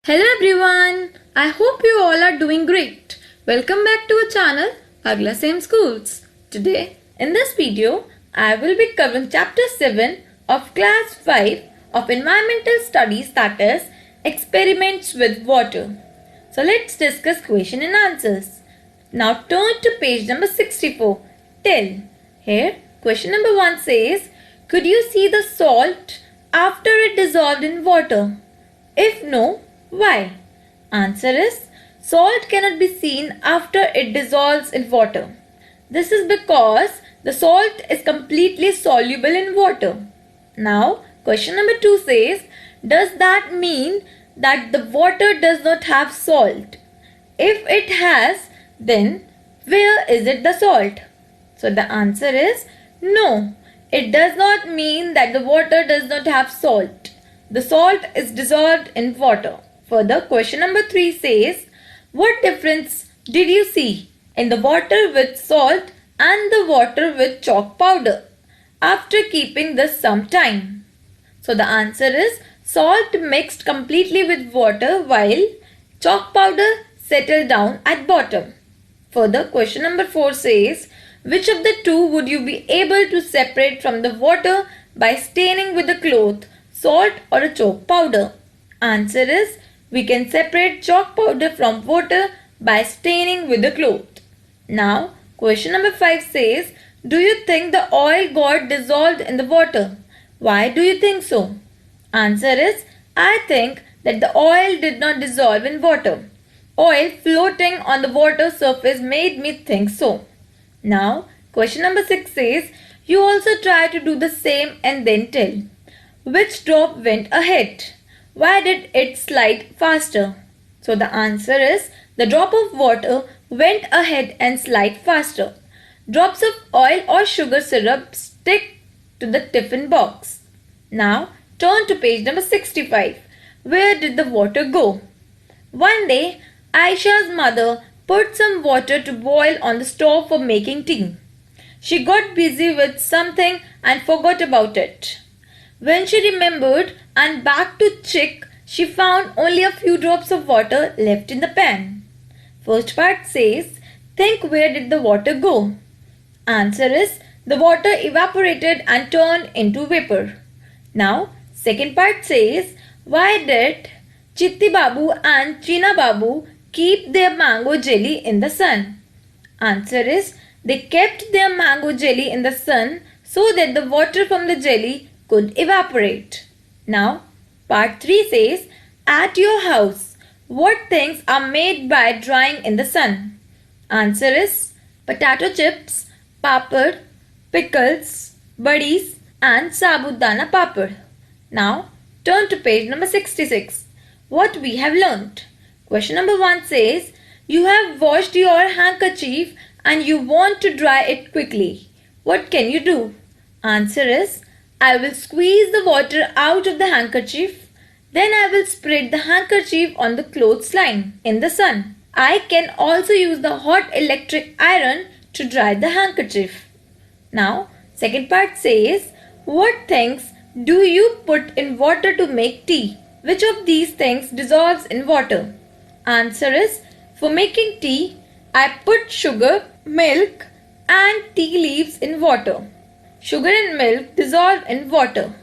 Hello everyone, I hope you all are doing great. Welcome back to our channel Agla Same Schools. Today in this video I will be covering chapter 7 of class 5 of environmental studies, that is experiments with water. So let's discuss question and answers. Now turn to page number 64. Tell. Here question number 1 says, could you see the salt after it dissolved in water? If no, why? Answer is, salt cannot be seen after it dissolves in water. This is because the salt is completely soluble in water. Now, question number 2 says, does that mean that the water does not have salt? If it has, then where is it the salt? So the answer is no. It does not mean that the water does not have salt. The salt is dissolved in water. Further, question number 3 says, what difference did you see in the water with salt and the water with chalk powder after keeping this some time? So the answer is, salt mixed completely with water while chalk powder settled down at bottom. Further, question number 4 says, which of the two would you be able to separate from the water by staining with a cloth, salt or a chalk powder? Answer is, we can separate chalk powder from water by staining with a cloth. Now, question number 5 says, do you think the oil got dissolved in the water? Why do you think so? Answer is, I think that the oil did not dissolve in water. Oil floating on the water surface made me think so. Now, question number 6 says, you also try to do the same and then tell. Which drop went ahead? Why did it slide faster? So the answer is, the drop of water went ahead and slide faster. Drops of oil or sugar syrup stick to the tiffin box. Now turn to page number 65. Where did the water go? One day, Aisha's mother put some water to boil on the stove for making tea. She got busy with something and forgot about it. When she remembered and back to check, she found only a few drops of water left in the pan. First part says, think where did the water go? Answer is, the water evaporated and turned into vapor. Now, second part says, why did Chitti Babu and China Babu keep their mango jelly in the sun? Answer is, they kept their mango jelly in the sun so that the water from the jelly could evaporate. Now, part 3 says, at your house, what things are made by drying in the sun? Answer is, potato chips, papad, pickles, buddies and sabudana papad. Now, turn to page number 66. What we have learnt. Question number 1 says, you have washed your handkerchief and you want to dry it quickly. What can you do? Answer is, I will squeeze the water out of the handkerchief. Then I will spread the handkerchief on the clothesline in the sun. I can also use the hot electric iron to dry the handkerchief. Now, second part says, what things do you put in water to make tea? Which of these things dissolves in water? Answer is, for making tea, I put sugar, milk and tea leaves in water. Sugar and milk dissolve in water.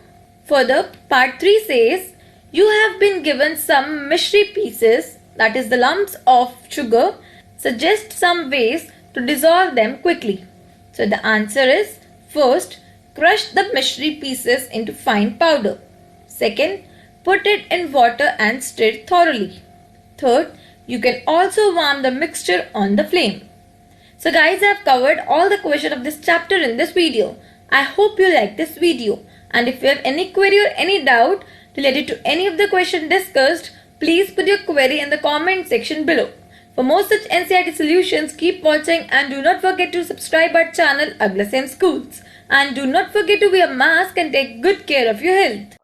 Further, part 3 says, you have been given some mishri pieces, that is the lumps of sugar. Suggest some ways to dissolve them quickly. So the answer is, first, crush the mishri pieces into fine powder. Second, put it in water and stir thoroughly. Third, you can also warm the mixture on the flame. So guys, I have covered all the questions of this chapter in this video. I hope you like this video, and if you have any query or any doubt related to any of the questions discussed, please put your query in the comment section below. For more such NCERT solutions, keep watching and do not forget to subscribe our channel Agla Same Schools. And do not forget to wear a mask and take good care of your health.